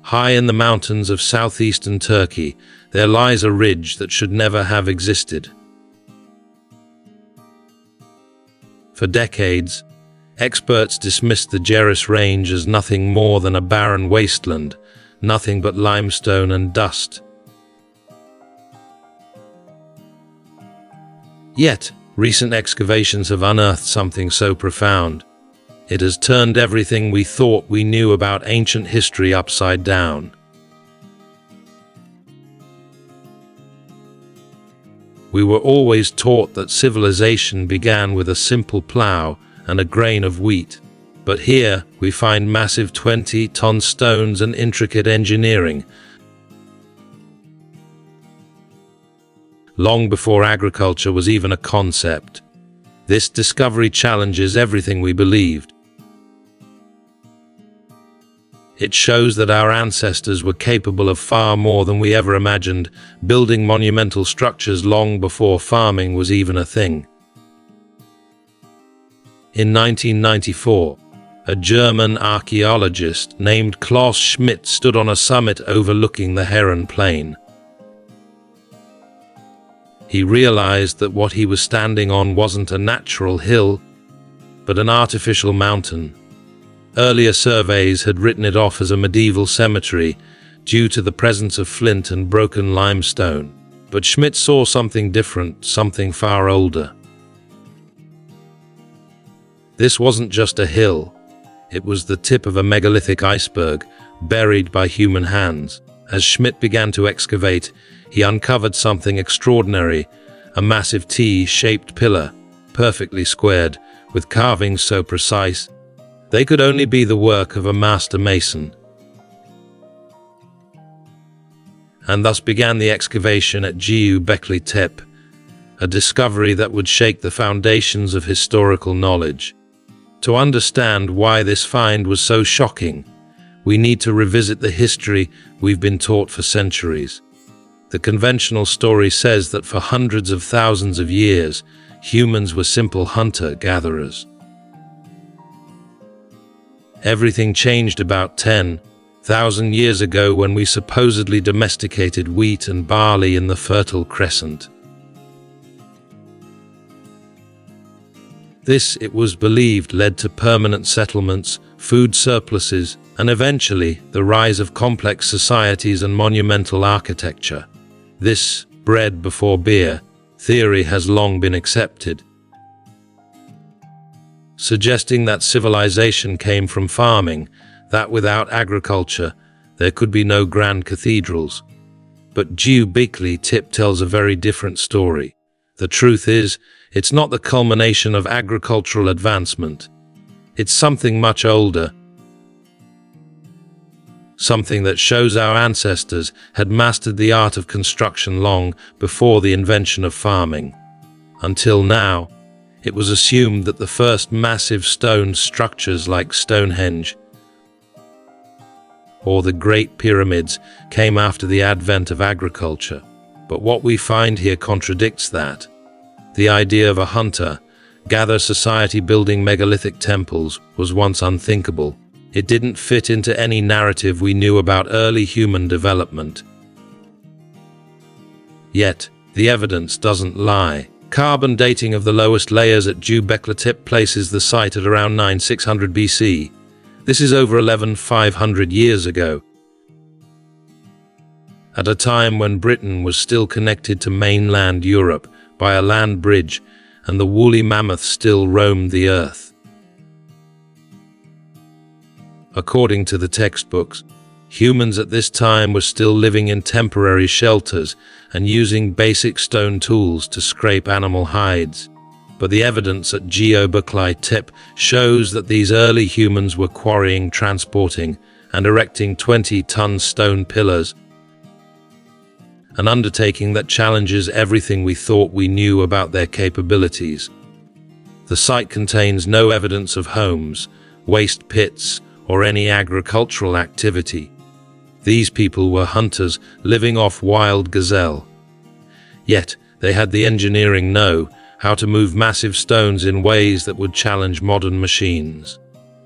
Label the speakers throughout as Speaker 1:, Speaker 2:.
Speaker 1: High in the mountains of southeastern Turkey, there lies a ridge that should never have existed. For decades, experts dismissed the Ceres Range as nothing more than a barren wasteland, nothing but limestone and dust. Yet, recent excavations have unearthed something so profound. It has turned everything we thought we knew about ancient history upside down. We were always taught that civilization began with a simple plow and a grain of wheat. But here we find massive 20-ton stones and intricate engineering. Long before agriculture was even a concept, this discovery challenges everything we believed. It shows that our ancestors were capable of far more than we ever imagined, building monumental structures long before farming was even a thing. In 1994, a German archaeologist named Klaus Schmidt stood on a summit overlooking the Heron Plain. He realized that what he was standing on wasn't a natural hill, but an artificial mountain. Earlier surveys had written it off as a medieval cemetery due to the presence of flint and broken limestone, but Schmidt saw something different, something far older. This wasn't just a hill, it was the tip of a megalithic iceberg buried by human hands. As Schmidt began to excavate, he uncovered something extraordinary, a massive T-shaped pillar, perfectly squared, with carvings so precise they could only be the work of a master mason. And thus began the excavation at Göbekli Tepe, a discovery that would shake the foundations of historical knowledge. To understand why this find was so shocking, we need to revisit the history we've been taught for centuries. The conventional story says that for hundreds of thousands of years, humans were simple hunter-gatherers. Everything changed about 10,000 years ago when we supposedly domesticated wheat and barley in the Fertile Crescent. This, it was believed, led to permanent settlements, food surpluses, and eventually the rise of complex societies and monumental architecture. This bread before beer theory has long been accepted, suggesting that civilization came from farming, that without agriculture there could be no grand cathedrals. But Göbekli Tepe tells a very different story. The truth is, it's not the culmination of agricultural advancement. It's something much older, something that shows our ancestors had mastered the art of construction long before the invention of farming. Until now, it was assumed that the first massive stone structures like Stonehenge or the Great Pyramids came after the advent of agriculture. But what we find here contradicts that. The idea of a hunter-gatherer society building megalithic temples was once unthinkable. It didn't fit into any narrative we knew about early human development. Yet, the evidence doesn't lie. Carbon dating of the lowest layers at Göbekli Tepe places the site at around 9600 BC. This is over 11,500 years ago, at a time when Britain was still connected to mainland Europe by a land bridge and the woolly mammoth still roamed the earth. According to the textbooks, humans at this time were still living in temporary shelters and using basic stone tools to scrape animal hides. But the evidence at Göbekli Tepe shows that these early humans were quarrying, transporting, and erecting 20-ton stone pillars, an undertaking that challenges everything we thought we knew about their capabilities. The site contains no evidence of homes, waste pits, or any agricultural activity. These people were hunters living off wild gazelle. Yet, they had the engineering know how to move massive stones in ways that would challenge modern machines.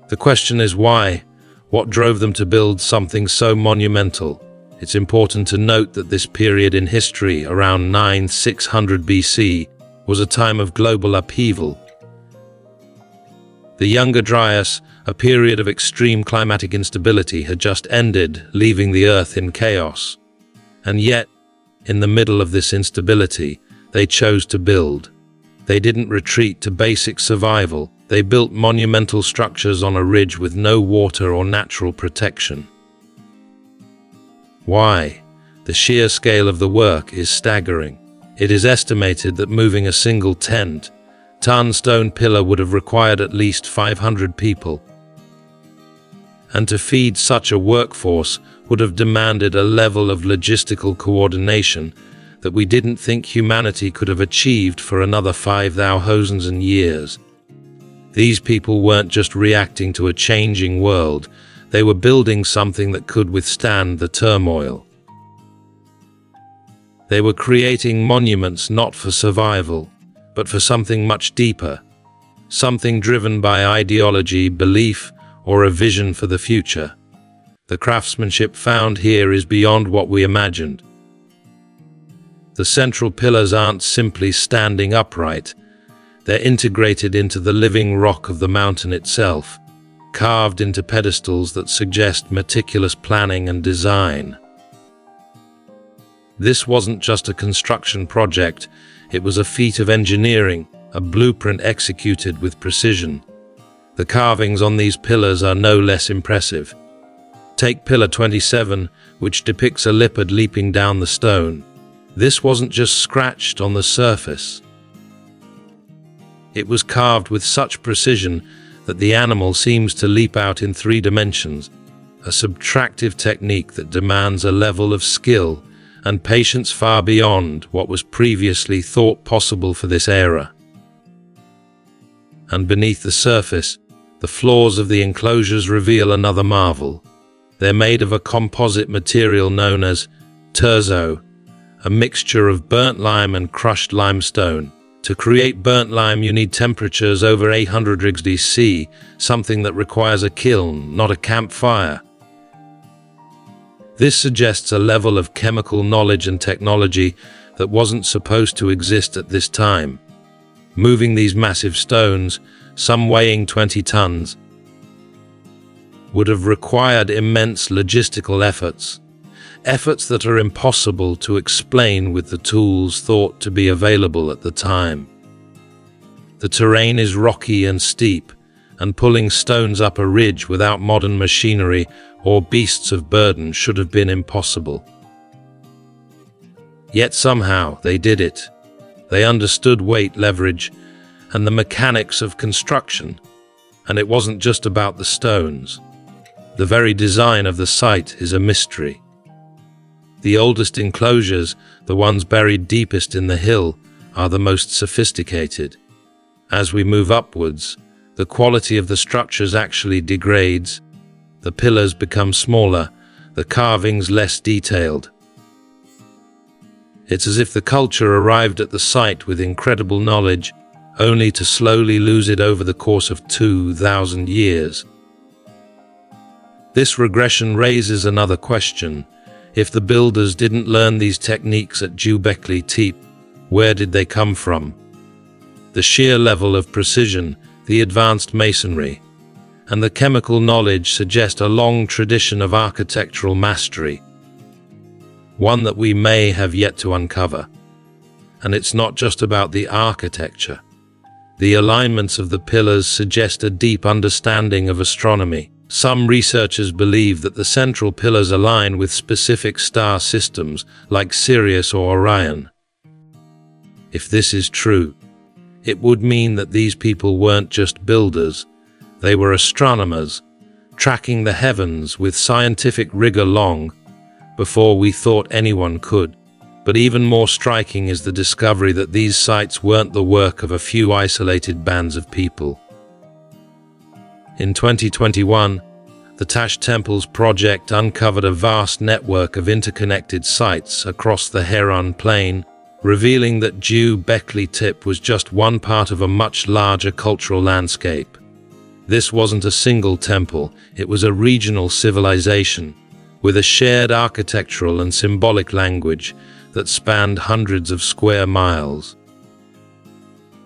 Speaker 1: The question is why? What drove them to build something so monumental? It's important to note that this period in history, around 9600 BC, was a time of global upheaval. The Younger Dryas, a period of extreme climatic instability, had just ended, leaving the Earth in chaos. And yet, in the middle of this instability, they chose to build. They didn't retreat to basic survival. They built monumental structures on a ridge with no water or natural protection. Why? The sheer scale of the work is staggering. It is estimated that moving a single 10-ton stone pillar would have required at least 500 people. And to feed such a workforce would have demanded a level of logistical coordination that we didn't think humanity could have achieved for another 5,000 years. These people weren't just reacting to a changing world, they were building something that could withstand the turmoil. They were creating monuments not for survival, but for something much deeper, something driven by ideology, belief, or a vision for the future. The craftsmanship found here is beyond what we imagined. The central pillars aren't simply standing upright, they're integrated into the living rock of the mountain itself, carved into pedestals that suggest meticulous planning and design. This wasn't just a construction project, it was a feat of engineering, a blueprint executed with precision. The carvings on these pillars are no less impressive. Take Pillar 27, which depicts a leopard leaping down the stone. This wasn't just scratched on the surface. It was carved with such precision that the animal seems to leap out in 3 dimensions, a subtractive technique that demands a level of skill and patience far beyond what was previously thought possible for this era. And beneath the surface, the floors of the enclosures reveal another marvel. They're made of a composite material known as terzo, a mixture of burnt lime and crushed limestone. To create burnt lime, you need temperatures over 800 degrees C, something that requires a kiln, not a campfire. This suggests a level of chemical knowledge and technology that wasn't supposed to exist at this time. Moving these massive stones, some weighing 20 tons, would have required immense logistical efforts that are impossible to explain with the tools thought to be available at the time. The terrain is rocky and steep, and pulling stones up a ridge without modern machinery or beasts of burden should have been impossible. Yet somehow they did it. They understood weight, leverage, and the mechanics of construction. And it wasn't just about the stones. The very design of the site is a mystery. The oldest enclosures, the ones buried deepest in the hill, are the most sophisticated. As we move upwards, the quality of the structures actually degrades. The pillars become smaller, the carvings less detailed. It's as if the culture arrived at the site with incredible knowledge, only to slowly lose it over the course of 2,000 years. This regression raises another question. If the builders didn't learn these techniques at Göbekli Tepe, where did they come from? The sheer level of precision, the advanced masonry, and the chemical knowledge suggest a long tradition of architectural mastery, one that we may have yet to uncover. And it's not just about the architecture. The alignments of the pillars suggest a deep understanding of astronomy. Some researchers believe that the central pillars align with specific star systems like Sirius or Orion. If this is true, it would mean that these people weren't just builders, they were astronomers, tracking the heavens with scientific rigor long before we thought anyone could. But even more striking is the discovery that these sites weren't the work of a few isolated bands of people. In 2021, the Tash Temples project uncovered a vast network of interconnected sites across the Heron Plain, revealing that Göbekli Tepe was just one part of a much larger cultural landscape. This wasn't a single temple, it was a regional civilization, with a shared architectural and symbolic language that spanned hundreds of square miles.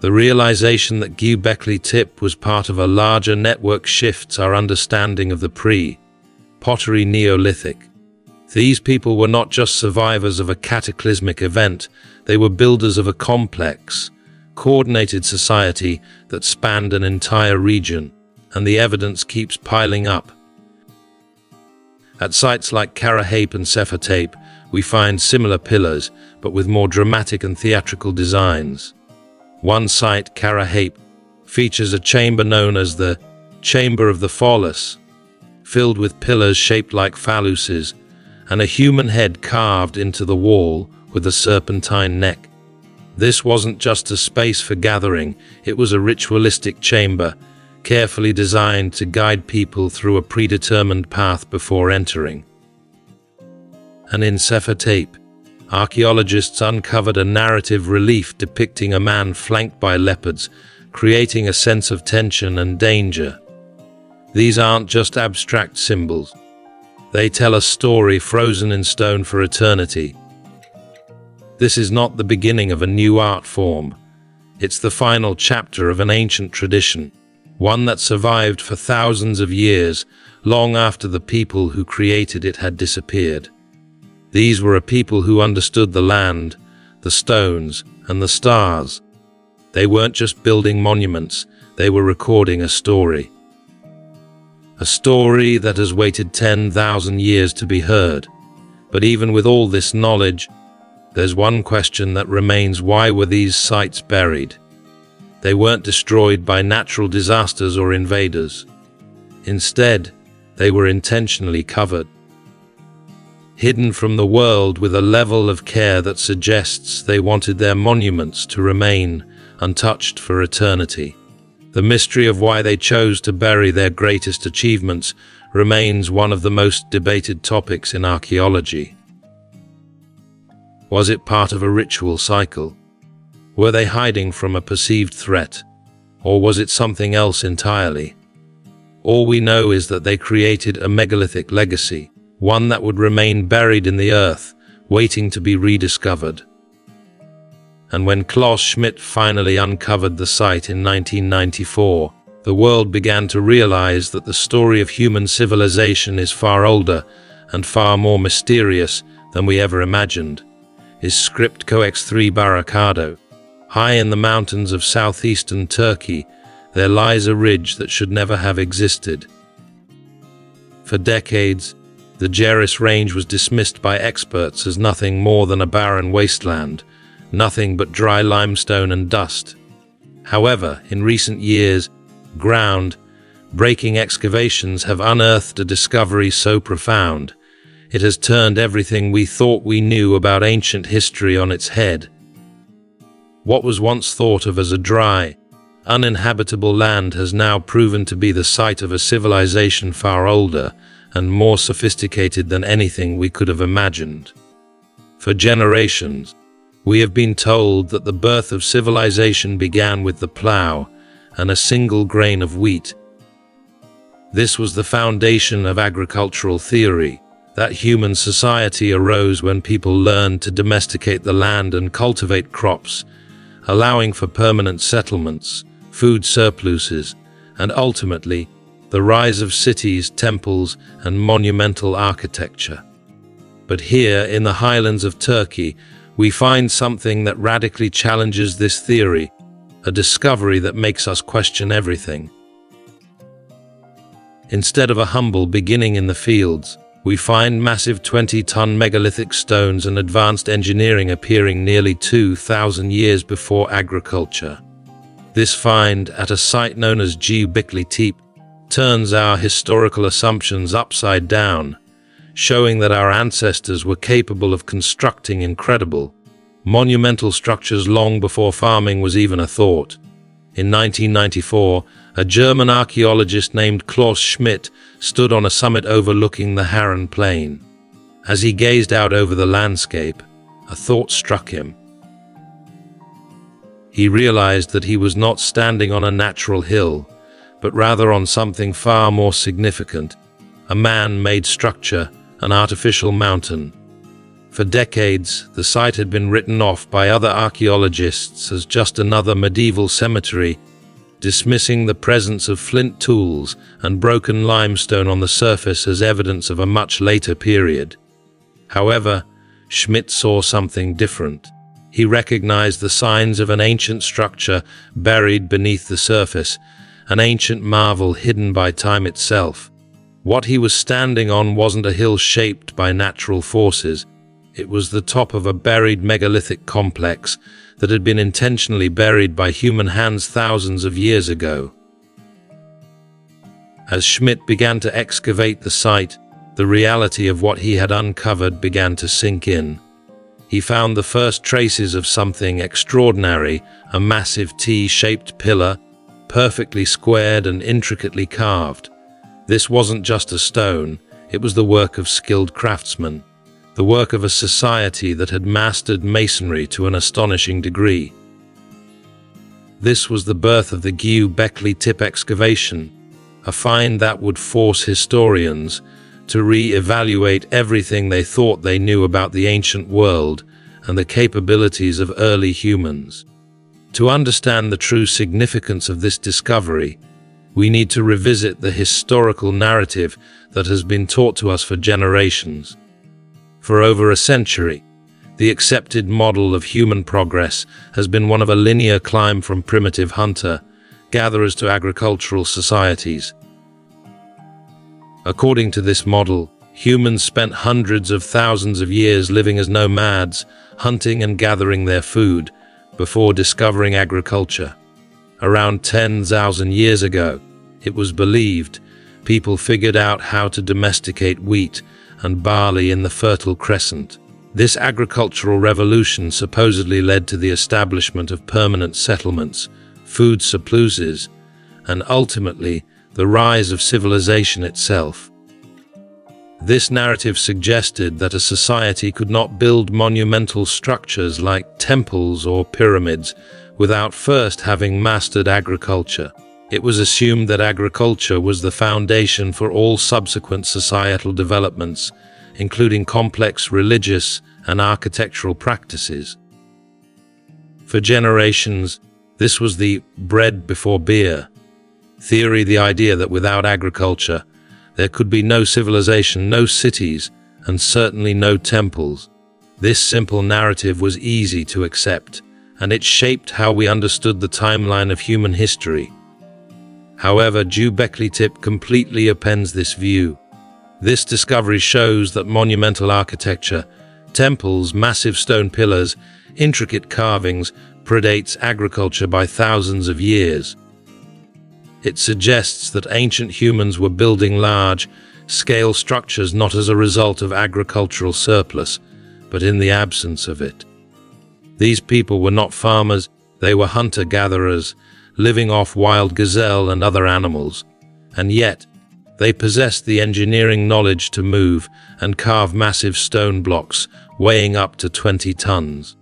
Speaker 1: The realization that Göbekli Tepe was part of a larger network shifts our understanding of the pre-pottery Neolithic. These people were not just survivors of a cataclysmic event, they were builders of a complex, coordinated society that spanned an entire region, and the evidence keeps piling up. At sites like Karahape and Sefer Tape, we find similar pillars, but with more dramatic and theatrical designs. One site, Karahape, features a chamber known as the Chamber of the Phallus, filled with pillars shaped like phalluses, and a human head carved into the wall with a serpentine neck. This wasn't just a space for gathering, it was a ritualistic chamber, carefully designed to guide people through a predetermined path before entering. And in Sefer Tape, archaeologists uncovered a narrative relief depicting a man flanked by leopards, creating a sense of tension and danger. These aren't just abstract symbols. They tell a story frozen in stone for eternity. This is not the beginning of a new art form. It's the final chapter of an ancient tradition, one that survived for thousands of years, long after the people who created it had disappeared. These were a people who understood the land, the stones, and the stars. They weren't just building monuments, they were recording a story. A story that has waited 10,000 years to be heard. But even with all this knowledge, there's one question that remains: why were these sites buried? They weren't destroyed by natural disasters or invaders. Instead, they were intentionally covered, hidden from the world with a level of care that suggests they wanted their monuments to remain untouched for eternity. The mystery of why they chose to bury their greatest achievements remains one of the most debated topics in archaeology. Was it part of a ritual cycle? Were they hiding from a perceived threat? Or was it something else entirely? All we know is that they created a megalithic legacy, one that would remain buried in the earth, waiting to be rediscovered. And when Klaus Schmidt finally uncovered the site in 1994, the world began to realize that the story of human civilization is far older and far more mysterious than we ever imagined. Is script Cox3 Barricado. High in the mountains of southeastern Turkey, there lies a ridge that should never have existed. For decades, the Jeris Range was dismissed by experts as nothing more than a barren wasteland, nothing but dry limestone and dust. However, in recent years, ground-breaking excavations have unearthed a discovery so profound, it has turned everything we thought we knew about ancient history on its head. What was once thought of as a dry, uninhabitable land has now proven to be the site of a civilization far older and more sophisticated than anything we could have imagined. For generations, we have been told that the birth of civilization began with the plow and a single grain of wheat. This was the foundation of agricultural theory, that human society arose when people learned to domesticate the land and cultivate crops, allowing for permanent settlements, food surpluses, and ultimately, the rise of cities, temples, and monumental architecture. But here, in the highlands of Turkey, we find something that radically challenges this theory, a discovery that makes us question everything. Instead of a humble beginning in the fields, we find massive 20-ton megalithic stones and advanced engineering appearing nearly 2,000 years before agriculture. This find, at a site known as Göbekli Tepe, turns our historical assumptions upside down, showing that our ancestors were capable of constructing incredible, monumental structures long before farming was even a thought. In 1994, a German archaeologist named Klaus Schmidt stood on a summit overlooking the Harran Plain. As he gazed out over the landscape, a thought struck him. He realized that he was not standing on a natural hill, but rather on something far more significant: a man-made structure, an artificial mountain. For decades, the site had been written off by other archaeologists as just another medieval cemetery, dismissing the presence of flint tools and broken limestone on the surface as evidence of a much later period. However, Schmidt saw something different. He recognized the signs of an ancient structure buried beneath the surface, an ancient marvel hidden by time itself. What he was standing on wasn't a hill shaped by natural forces. It was the top of a buried megalithic complex that had been intentionally buried by human hands thousands of years ago. As Schmidt began to excavate the site, the reality of what he had uncovered began to sink in. He found the first traces of something extraordinary: a massive T-shaped pillar, perfectly squared and intricately carved. This wasn't just a stone, it was the work of skilled craftsmen, the work of a society that had mastered masonry to an astonishing degree. This was the birth of the Göbekli Tepe excavation, a find that would force historians to re-evaluate everything they thought they knew about the ancient world and the capabilities of early humans. To understand the true significance of this discovery, we need to revisit the historical narrative that has been taught to us for generations. For over a century, the accepted model of human progress has been one of a linear climb from primitive hunter-gatherers to agricultural societies. According to this model, humans spent hundreds of thousands of years living as nomads, hunting and gathering their food, before discovering agriculture. Around 10,000 years ago, it was believed, people figured out how to domesticate wheat and barley in the Fertile Crescent. This agricultural revolution supposedly led to the establishment of permanent settlements, food surpluses, and ultimately, the rise of civilization itself. This narrative suggested that a society could not build monumental structures like temples or pyramids without first having mastered agriculture. It was assumed that agriculture was the foundation for all subsequent societal developments, including complex religious and architectural practices. For generations, this was the bread before beer theory, the idea that without agriculture, there could be no civilization, no cities, and certainly no temples. This simple narrative was easy to accept, and it shaped how we understood the timeline of human history. However, Göbekli Tepe completely upends this view. This discovery shows that monumental architecture, temples, massive stone pillars, intricate carvings, predates agriculture by thousands of years. It suggests that ancient humans were building large-scale structures not as a result of agricultural surplus, but in the absence of it. These people were not farmers, they were hunter-gatherers, living off wild gazelle and other animals, and yet they possessed the engineering knowledge to move and carve massive stone blocks weighing up to 20 tons.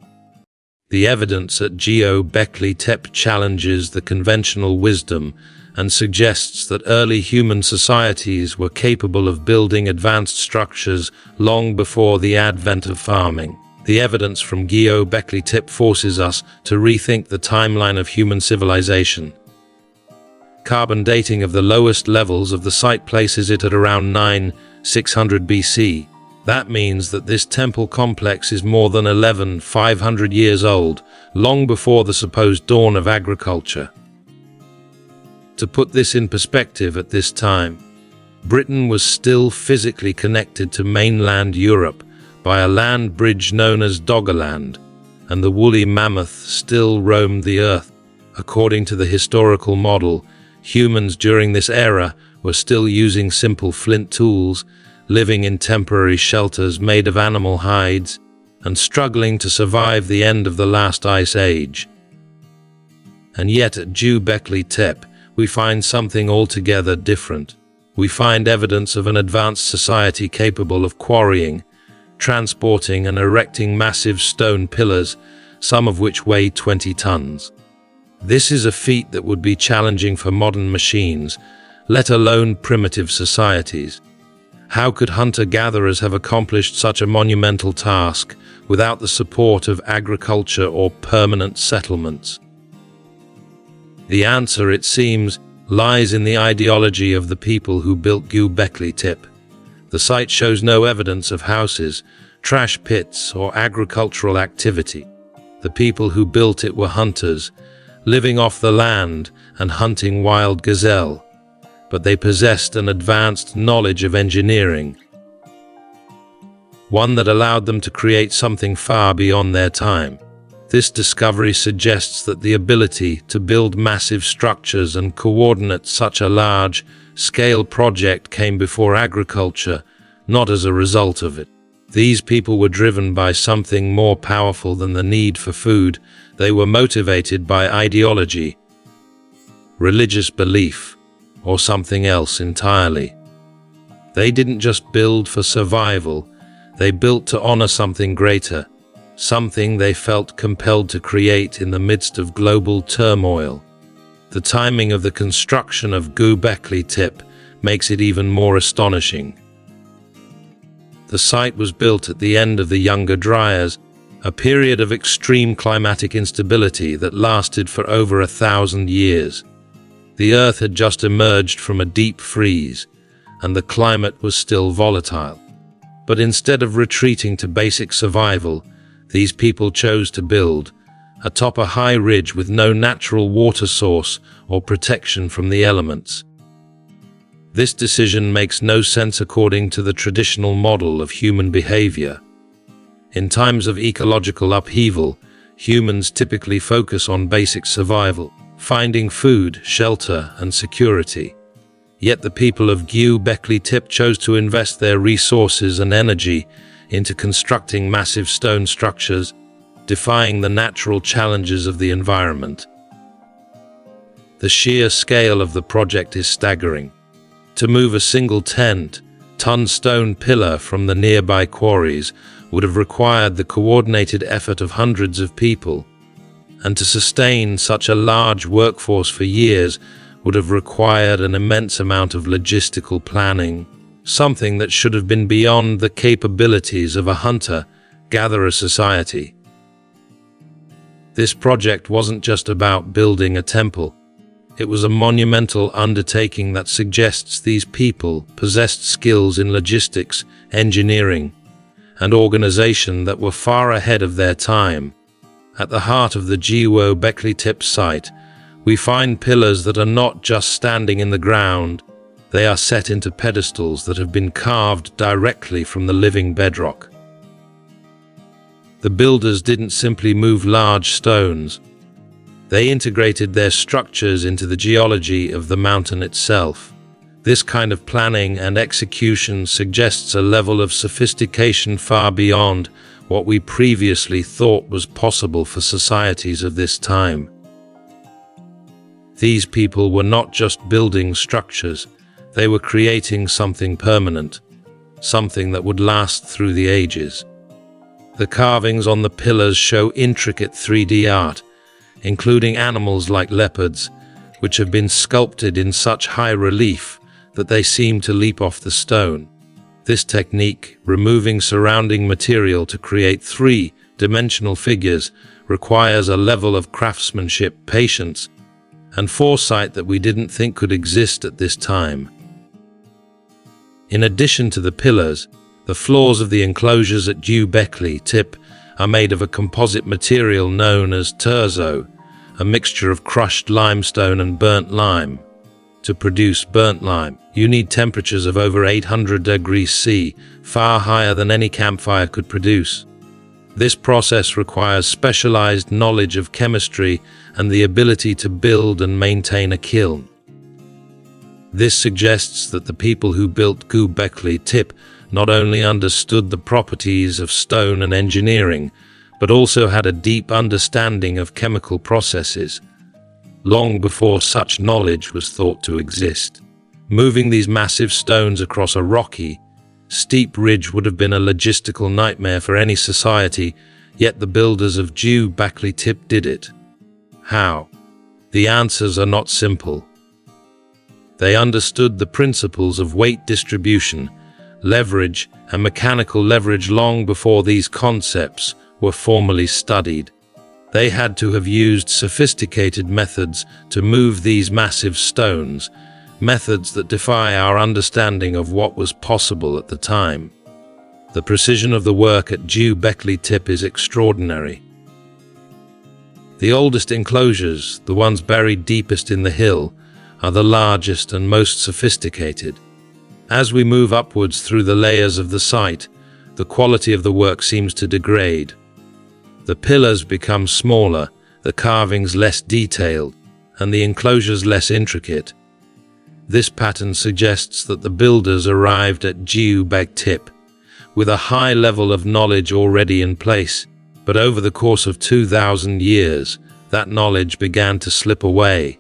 Speaker 1: The evidence at Göbekli Tepe challenges the conventional wisdom and suggests that early human societies were capable of building advanced structures long before the advent of farming. The evidence from Göbekli Tepe forces us to rethink the timeline of human civilization. Carbon dating of the lowest levels of the site places it at around 9,600 BC. That means that this temple complex is more than 11,500 years old, long before the supposed dawn of agriculture. To put this in perspective, at this time, Britain was still physically connected to mainland Europe by a land bridge known as Doggerland, and the woolly mammoth still roamed the earth. According to the historical model, humans during this era were still using simple flint tools, living in temporary shelters made of animal hides, and struggling to survive the end of the last ice age. And yet at Göbekli Tepe, we find something altogether different. We find evidence of an advanced society capable of quarrying, transporting and erecting massive stone pillars, some of which weigh 20 tons. This is a feat that would be challenging for modern machines, let alone primitive societies. How could hunter-gatherers have accomplished such a monumental task without the support of agriculture or permanent settlements? The answer, it seems, lies in the ideology of the people who built Göbekli Tepe. The site shows no evidence of houses, trash pits, or agricultural activity. The people who built it were hunters, living off the land and hunting wild gazelle, but they possessed an advanced knowledge of engineering, one that allowed them to create something far beyond their time. This discovery suggests that the ability to build massive structures and coordinate such a large-scale project came before agriculture, not as a result of it. These people were driven by something more powerful than the need for food. They were motivated by ideology, religious belief, or something else entirely. They didn't just build for survival, they built to honor something greater, something they felt compelled to create in the midst of global turmoil. The timing of the construction of Göbekli Tepe makes it even more astonishing. The site was built at the end of the Younger Dryas, a period of extreme climatic instability that lasted for over 1,000 years. The Earth had just emerged from a deep freeze, and the climate was still volatile. But instead of retreating to basic survival, these people chose to build atop a high ridge with no natural water source or protection from the elements. This decision makes no sense according to the traditional model of human behavior. In times of ecological upheaval, humans typically focus on basic survival, finding food, shelter, and security. Yet the people of Göbekli Tepe chose to invest their resources and energy into constructing massive stone structures, defying the natural challenges of the environment. The sheer scale of the project is staggering. To move a single 10-ton stone pillar from the nearby quarries would have required the coordinated effort of hundreds of people, and to sustain such a large workforce for years would have required an immense amount of logistical planning, something that should have been beyond the capabilities of a hunter-gatherer society. This project wasn't just about building a temple. It was a monumental undertaking that suggests these people possessed skills in logistics, engineering, and organization that were far ahead of their time. At the heart of the Göbekli Tepe site, we find pillars that are not just standing in the ground, they are set into pedestals that have been carved directly from the living bedrock. The builders didn't simply move large stones. They integrated their structures into the geology of the mountain itself. This kind of planning and execution suggests a level of sophistication far beyond what we previously thought was possible for societies of this time. These people were not just building structures, they were creating something permanent, something that would last through the ages. The carvings on the pillars show intricate 3D art, including animals like leopards, which have been sculpted in such high relief that they seem to leap off the stone. This technique, removing surrounding material to create three-dimensional figures, requires a level of craftsmanship, patience, and foresight that we didn't think could exist at this time. In addition to the pillars, the floors of the enclosures at Göbekli Tepe are made of a composite material known as terzo, a mixture of crushed limestone and burnt lime. To produce burnt lime, you need temperatures of over 800 degrees C, far higher than any campfire could produce. This process requires specialized knowledge of chemistry and the ability to build and maintain a kiln. This suggests that the people who built Göbekli Tepe not only understood the properties of stone and engineering, but also had a deep understanding of chemical processes, long before such knowledge was thought to exist. Moving these massive stones across a rocky, steep ridge would have been a logistical nightmare for any society, yet the builders of Göbekli Tepe did it. How? The answers are not simple. They understood the principles of weight distribution, leverage, and mechanical leverage long before these concepts were formally studied. They had to have used sophisticated methods to move these massive stones, methods that defy our understanding of what was possible at the time. The precision of the work at Göbekli Tepe is extraordinary. The oldest enclosures, the ones buried deepest in the hill, are the largest and most sophisticated. As we move upwards through the layers of the site, the quality of the work seems to degrade. The pillars become smaller, the carvings less detailed, and the enclosures less intricate. This pattern suggests that the builders arrived at Göbekli Tepe with a high level of knowledge already in place, but over the course of 2,000 years, that knowledge began to slip away.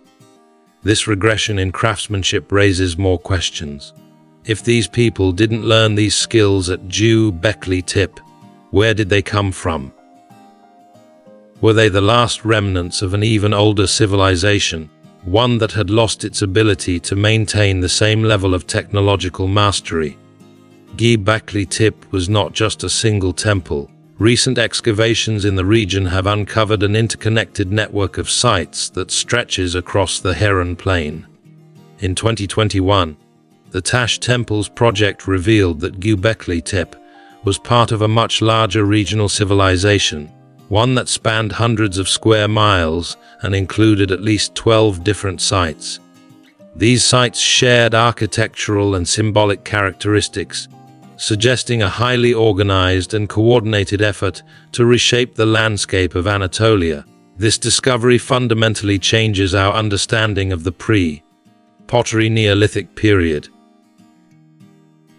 Speaker 1: This regression in craftsmanship raises more questions. If these people didn't learn these skills at Göbekli Tepe, where did they come from? Were they the last remnants of an even older civilization, one that had lost its ability to maintain the same level of technological mastery? Göbekli Tepe was not just a single temple. Recent excavations in the region have uncovered an interconnected network of sites that stretches across the Heron Plain. In 2021, the Tash Temples project revealed that Göbekli Tepe was part of a much larger regional civilization, one that spanned hundreds of square miles and included at least 12 different sites. These sites shared architectural and symbolic characteristics, suggesting a highly organized and coordinated effort to reshape the landscape of Anatolia. This discovery fundamentally changes our understanding of the pre-pottery Neolithic period.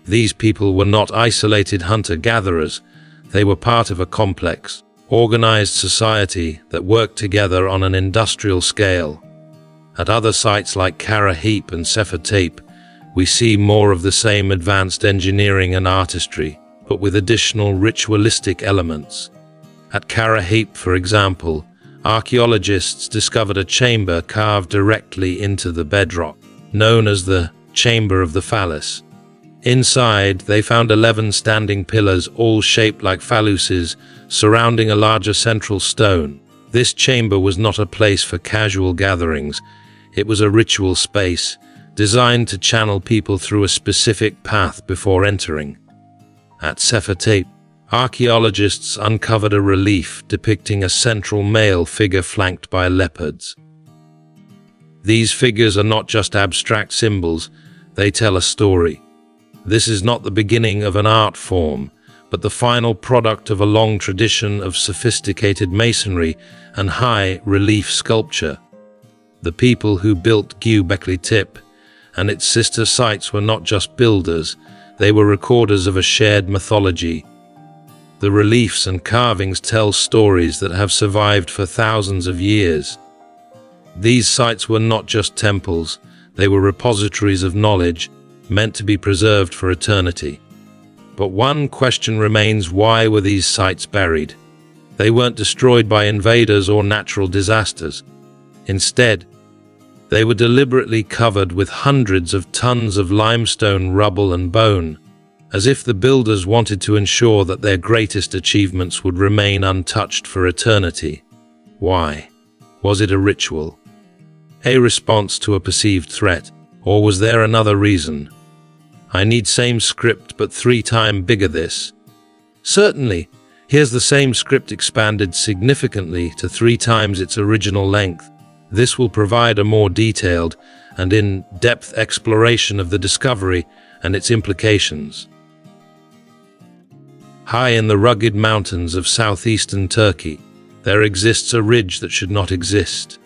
Speaker 1: These people were not isolated hunter-gatherers. They were part of a complex, organized society that worked together on an industrial scale. At other sites like Kara Heap and Sefer Tape, we see more of the same advanced engineering and artistry, but with additional ritualistic elements. At Kara Heap, for example, archaeologists discovered a chamber carved directly into the bedrock, known as the Chamber of the Phallus. Inside, they found 11 standing pillars, all shaped like phalluses, surrounding a larger central stone. This chamber was not a place for casual gatherings. It was a ritual space, designed to channel people through a specific path before entering. At Sefer Tape, archaeologists uncovered a relief depicting a central male figure flanked by leopards. These figures are not just abstract symbols, they tell a story. This is not the beginning of an art form, but the final product of a long tradition of sophisticated masonry and high relief sculpture. The people who built Göbekli Tepe and its sister sites were not just builders, they were recorders of a shared mythology. The reliefs and carvings tell stories that have survived for thousands of years. These sites were not just temples, they were repositories of knowledge, meant to be preserved for eternity. But one question remains: why were these sites buried? They weren't destroyed by invaders or natural disasters. Instead, they were deliberately covered with hundreds of tons of limestone, rubble, and bone, as if the builders wanted to ensure that their greatest achievements would remain untouched for eternity. Why? Was it a ritual? A response to a perceived threat? Or was there another reason? I need same script but 3 times bigger this. Certainly, here's the same script expanded significantly to 3 times its original length. This will provide a more detailed and in-depth exploration of the discovery and its implications. High in the rugged mountains of southeastern Turkey, there exists a ridge that should not exist.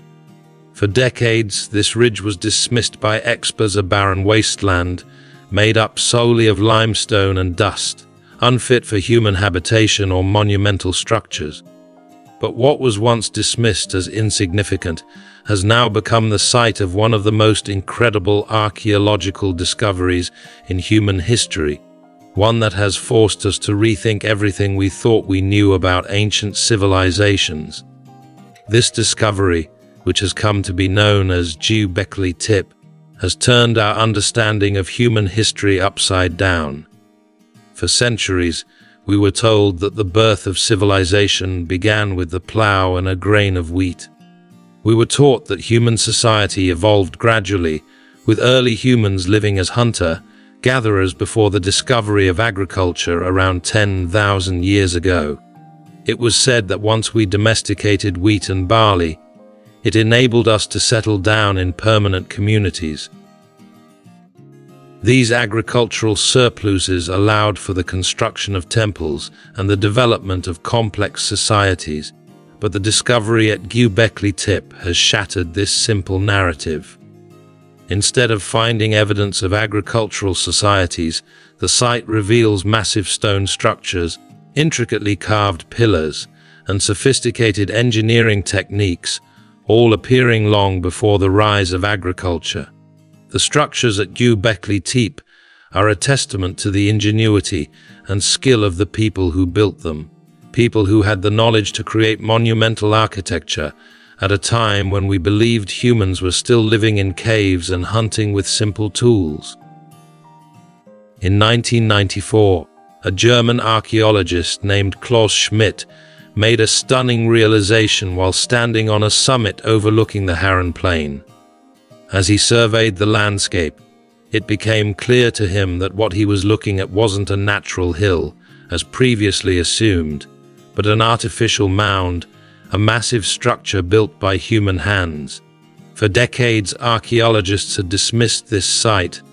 Speaker 1: For decades, this ridge was dismissed by experts as a barren wasteland, made up solely of limestone and dust, unfit for human habitation or monumental structures. But what was once dismissed as insignificant has now become the site of one of the most incredible archaeological discoveries in human history, one that has forced us to rethink everything we thought we knew about ancient civilizations. This discovery, which has come to be known as Göbekli Tepe, has turned our understanding of human history upside down. For centuries, we were told that the birth of civilization began with the plow and a grain of wheat. We were taught that human society evolved gradually, with early humans living as hunter-gatherers before the discovery of agriculture around 10,000 years ago. It was said that once we domesticated wheat and barley, it enabled us to settle down in permanent communities. These agricultural surpluses allowed for the construction of temples and the development of complex societies, but the discovery at Göbekli Tepe has shattered this simple narrative. Instead of finding evidence of agricultural societies, the site reveals massive stone structures, intricately carved pillars, and sophisticated engineering techniques, all appearing long before the rise of agriculture. The structures at Göbekli Tepe are a testament to the ingenuity and skill of the people who built them, people who had the knowledge to create monumental architecture at a time when we believed humans were still living in caves and hunting with simple tools. In 1994, a German archaeologist named Klaus Schmidt made a stunning realization while standing on a summit overlooking the Harran Plain. As he surveyed the landscape, it became clear to him that what he was looking at wasn't a natural hill, as previously assumed, but an artificial mound, a massive structure built by human hands. For decades, archaeologists had dismissed this site,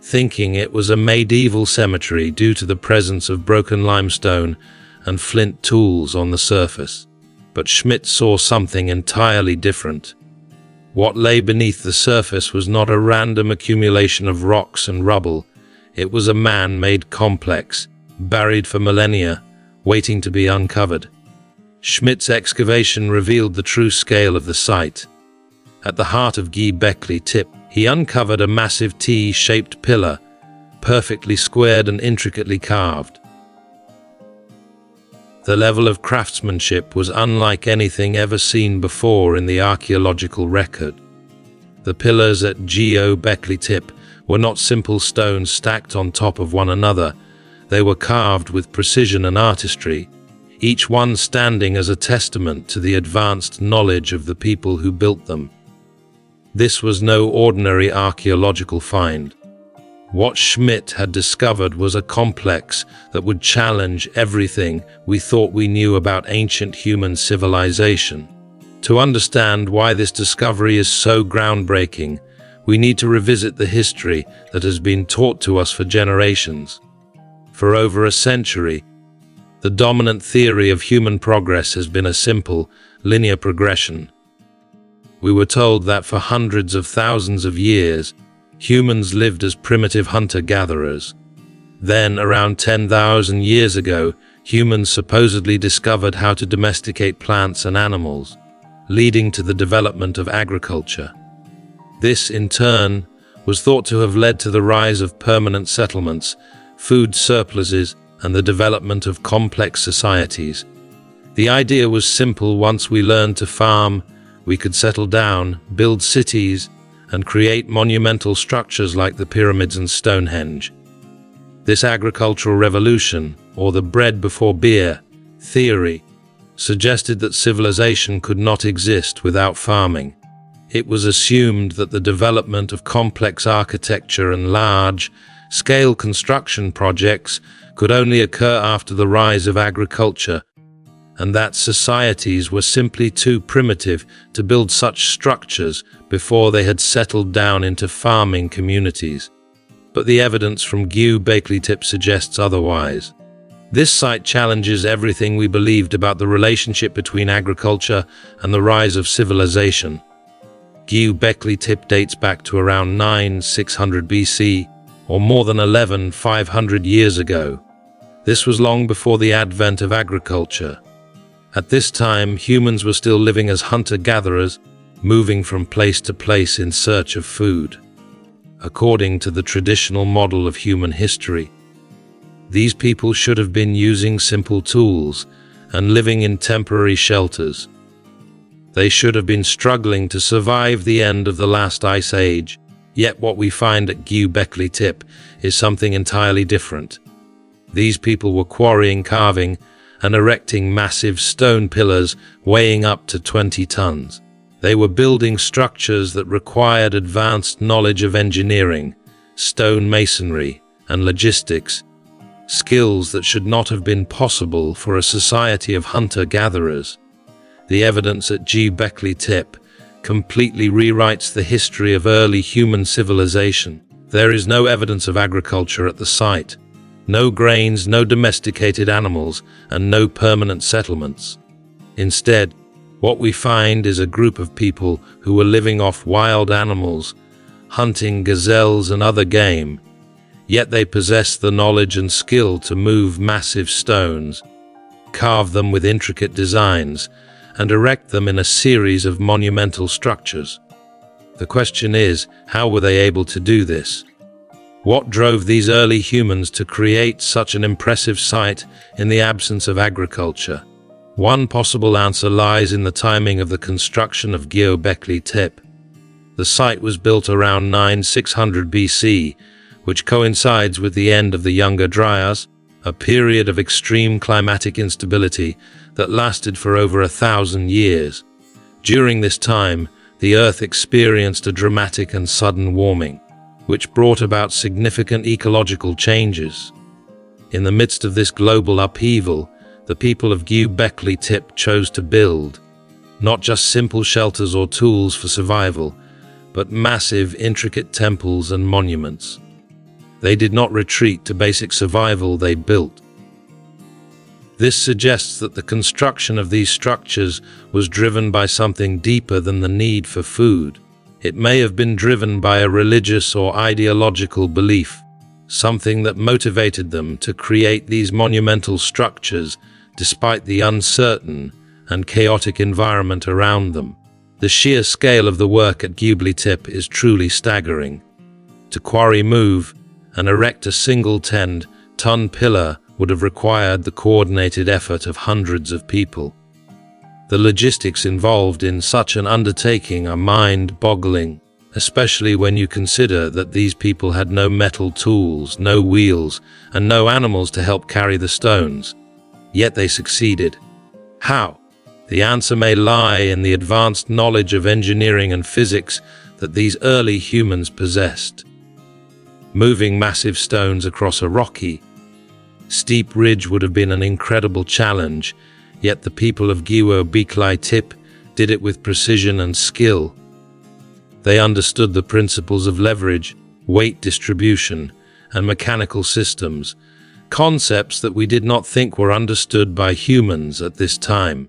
Speaker 1: thinking it was a medieval cemetery due to the presence of broken limestone and flint tools on the surface. But Schmidt saw something entirely different. What lay beneath the surface was not a random accumulation of rocks and rubble. It was a man-made complex, buried for millennia, waiting to be uncovered. Schmidt's excavation revealed the true scale of the site. At the heart of Göbekli Tepe, he uncovered a massive T-shaped pillar, perfectly squared and intricately carved. The level of craftsmanship was unlike anything ever seen before in the archaeological record. The pillars at Göbekli Tepe were not simple stones stacked on top of one another. They were carved with precision and artistry, each one standing as a testament to the advanced knowledge of the people who built them. This was no ordinary archaeological find. What Schmidt had discovered was a complex that would challenge everything we thought we knew about ancient human civilization. To understand why this discovery is so groundbreaking, we need to revisit the history that has been taught to us for generations. For over a century, the dominant theory of human progress has been a simple, linear progression. We were told that for hundreds of thousands of years, humans lived as primitive hunter-gatherers. Then, around 10,000 years ago, humans supposedly discovered how to domesticate plants and animals, leading to the development of agriculture. This, in turn, was thought to have led to the rise of permanent settlements, food surpluses, and the development of complex societies. The idea was simple: once we learned to farm, we could settle down, build cities, and create monumental structures like the pyramids and Stonehenge. This agricultural revolution, or the bread before beer theory, suggested that civilization could not exist without farming. It was assumed that the development of complex architecture and large-scale construction projects could only occur after the rise of agriculture, and that societies were simply too primitive to build such structures before they had settled down into farming communities. But the evidence from Göbekli Tepe suggests otherwise. This site challenges everything we believed about the relationship between agriculture and the rise of civilization. Göbekli Tepe dates back to around 9600 BC, or more than 11,500 years ago. This was long before the advent of agriculture. At this time, humans were still living as hunter-gatherers, moving from place to place in search of food. According to the traditional model of human history, these people should have been using simple tools and living in temporary shelters. They should have been struggling to survive the end of the last ice age. Yet what we find at Göbekli Tepe is something entirely different. These people were quarrying, carving, and erecting massive stone pillars weighing up to 20 tons. They were building structures that required advanced knowledge of engineering, stone masonry, and logistics, skills that should not have been possible for a society of hunter-gatherers. The evidence at Göbekli Tepe completely rewrites the history of early human civilization. There is no evidence of agriculture at the site. No grains, no domesticated animals, and no permanent settlements. Instead, what we find is a group of people who were living off wild animals, hunting gazelles and other game, yet they possessed the knowledge and skill to move massive stones, carve them with intricate designs, and erect them in a series of monumental structures. The question is, how were they able to do this? What drove these early humans to create such an impressive site in the absence of agriculture? One possible answer lies in the timing of the construction of Göbekli Tepe. The site was built around 9600 BC, which coincides with the end of the Younger Dryas, a period of extreme climatic instability that lasted for over 1,000 years. During this time, the Earth experienced a dramatic and sudden warming, which brought about significant ecological changes. In the midst of this global upheaval, the people of Göbekli Tepe chose to build not just simple shelters or tools for survival, but massive, intricate temples and monuments. They did not retreat to basic survival, they built. This suggests that the construction of these structures was driven by something deeper than the need for food. It may have been driven by a religious or ideological belief, something that motivated them to create these monumental structures despite the uncertain and chaotic environment around them. The sheer scale of the work at Göbekli Tepe is truly staggering. To quarry, move, and erect a single 10-ton pillar would have required the coordinated effort of hundreds of people. The logistics involved in such an undertaking are mind-boggling, especially when you consider that these people had no metal tools, no wheels, and no animals to help carry the stones. Yet they succeeded. How? The answer may lie in the advanced knowledge of engineering and physics that these early humans possessed. Moving massive stones across a rocky, steep ridge would have been an incredible challenge, yet the people of Göbekli Tepe did it with precision and skill. They understood the principles of leverage, weight distribution, and mechanical systems, concepts that we did not think were understood by humans at this time.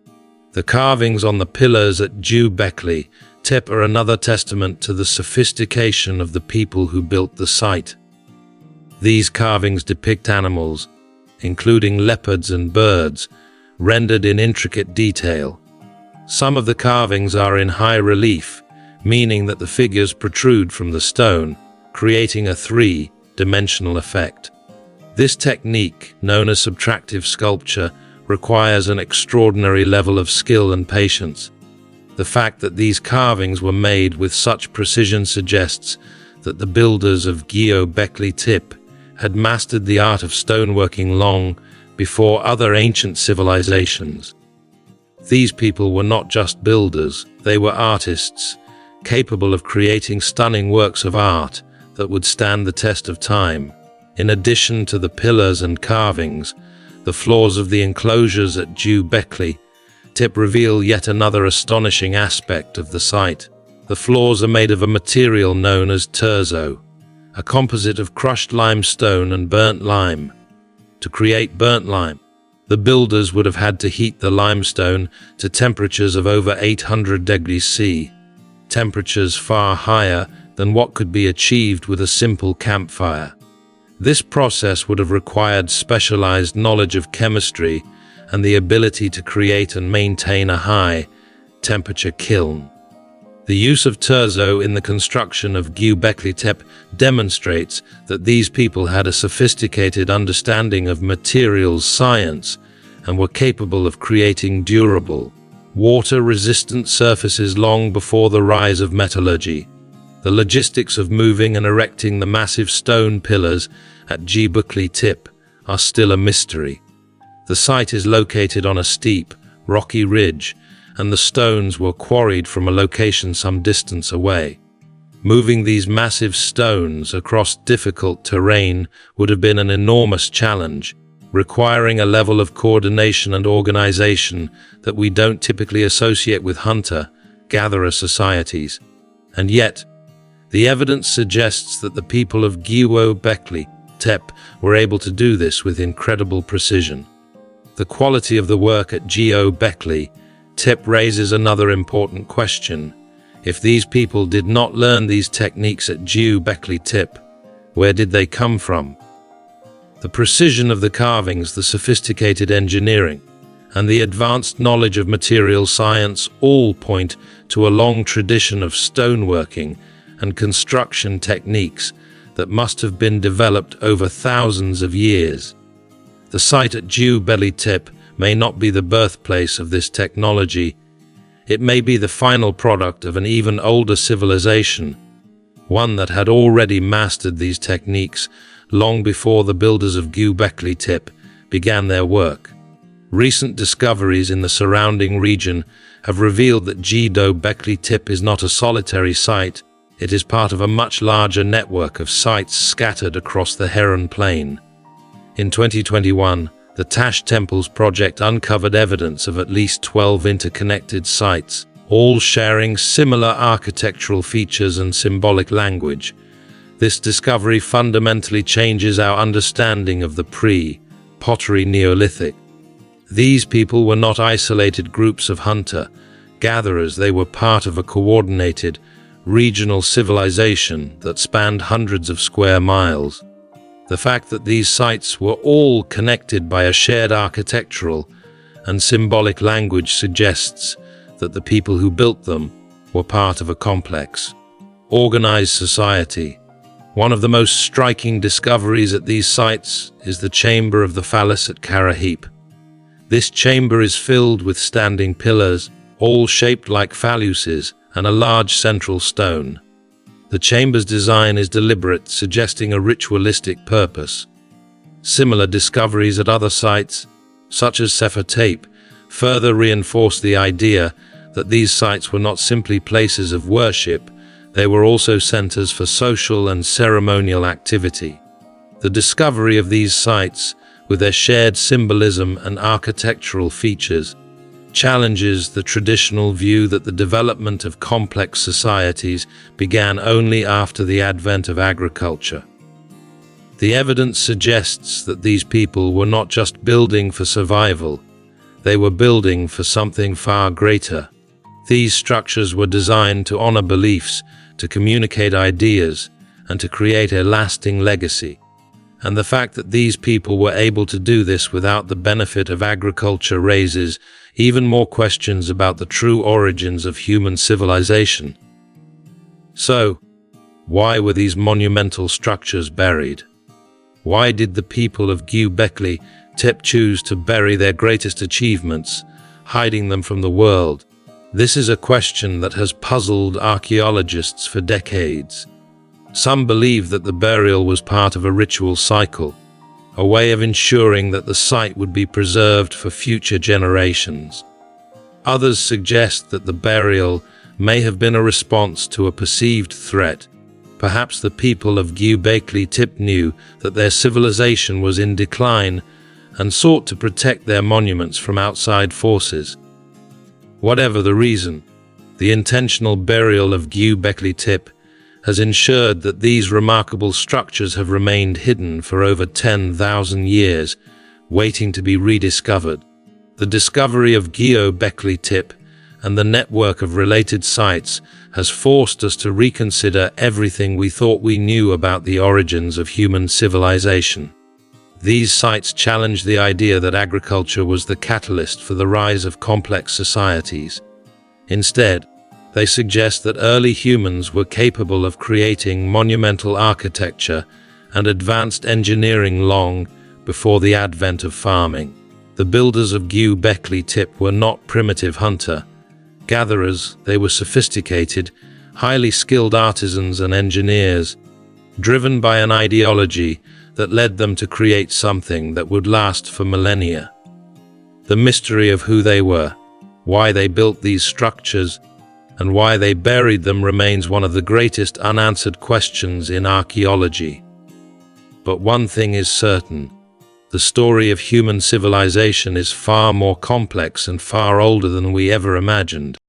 Speaker 1: The carvings on the pillars at Göbekli Tepe are another testament to the sophistication of the people who built the site. These carvings depict animals, including leopards and birds, rendered in intricate detail. Some of the carvings are in high relief, meaning that the figures protrude from the stone, creating a three-dimensional effect. This technique, known as subtractive sculpture, requires an extraordinary level of skill and patience. The fact that these carvings were made with such precision suggests that the builders of Göbekli Tepe had mastered the art of stoneworking long before other ancient civilizations. These people were not just builders, they were artists, capable of creating stunning works of art that would stand the test of time. In addition to the pillars and carvings, the floors of the enclosures at Göbekli Tepe reveal yet another astonishing aspect of the site. The floors are made of a material known as terzo, a composite of crushed limestone and burnt lime. To create burnt lime, the builders would have had to heat the limestone to temperatures of over 800 degrees C, temperatures far higher than what could be achieved with a simple campfire. This process would have required specialized knowledge of chemistry and the ability to create and maintain a high-temperature kiln. The use of terzo in the construction of Göbekli Tepe demonstrates that these people had a sophisticated understanding of materials science and were capable of creating durable, water-resistant surfaces long before the rise of metallurgy. The logistics of moving and erecting the massive stone pillars at Göbekli Tepe are still a mystery. The site is located on a steep, rocky ridge, and the stones were quarried from a location some distance away. Moving these massive stones across difficult terrain would have been an enormous challenge, requiring a level of coordination and organization that we don't typically associate with hunter-gatherer societies. And yet, the evidence suggests that the people of Göbekli Tepe were able to do this with incredible precision. The quality of the work at Göbekli Tepe raises another important question. If these people did not learn these techniques at Göbekli Tepe, where did they come from? The precision of the carvings, the sophisticated engineering, and the advanced knowledge of material science all point to a long tradition of stoneworking and construction techniques that must have been developed over thousands of years. The site at Göbekli Tepe may not be the birthplace of this technology. It may be the final product of an even older civilization, one that had already mastered these techniques long before the builders of Göbekli Tepe began their work. Recent discoveries in the surrounding region have revealed that Göbekli Tepe is not a solitary site. It is part of a much larger network of sites scattered across the Heron Plain. In 2021, the Tash Temples project uncovered evidence of at least 12 interconnected sites, all sharing similar architectural features and symbolic language. This discovery fundamentally changes our understanding of the pre-pottery Neolithic. These people were not isolated groups of hunter-gatherers. They were part of a coordinated, regional civilization that spanned hundreds of square miles. The fact that these sites were all connected by a shared architectural and symbolic language suggests that the people who built them were part of a complex, organized society. One of the most striking discoveries at these sites is the Chamber of the Phallus at Kara Heap. This chamber is filled with standing pillars, all shaped like phalluses, and a large central stone. The chamber's design is deliberate, suggesting a ritualistic purpose. Similar discoveries at other sites, such as Sefer Tape, further reinforce the idea that these sites were not simply places of worship, they were also centers for social and ceremonial activity. The discovery of these sites, with their shared symbolism and architectural features, challenges the traditional view that the development of complex societies began only after the advent of agriculture. The evidence suggests that these people were not just building for survival, they were building for something far greater. These structures were designed to honor beliefs, to communicate ideas, and to create a lasting legacy. And the fact that these people were able to do this without the benefit of agriculture raises even more questions about the true origins of human civilization. So, why were these monumental structures buried? Why did the people of Göbekli Tepe choose to bury their greatest achievements, hiding them from the world? This is a question that has puzzled archaeologists for decades. Some believe that the burial was part of a ritual cycle, a way of ensuring that the site would be preserved for future generations. Others suggest that the burial may have been a response to a perceived threat. Perhaps the people of Göbekli Tepe knew that their civilization was in decline and sought to protect their monuments from outside forces. Whatever the reason, the intentional burial of Göbekli Tepe has ensured that these remarkable structures have remained hidden for over 10,000 years, waiting to be rediscovered. The discovery of Göbekli Tepe and the network of related sites has forced us to reconsider everything we thought we knew about the origins of human civilization. These sites challenge the idea that agriculture was the catalyst for the rise of complex societies. Instead, they suggest that early humans were capable of creating monumental architecture and advanced engineering long before the advent of farming. The builders of Göbekli Tepe were not primitive hunter-gatherers, they were sophisticated, highly skilled artisans and engineers, driven by an ideology that led them to create something that would last for millennia. The mystery of who they were, why they built these structures, and why they buried them remains one of the greatest unanswered questions in archaeology. But one thing is certain: the story of human civilization is far more complex and far older than we ever imagined.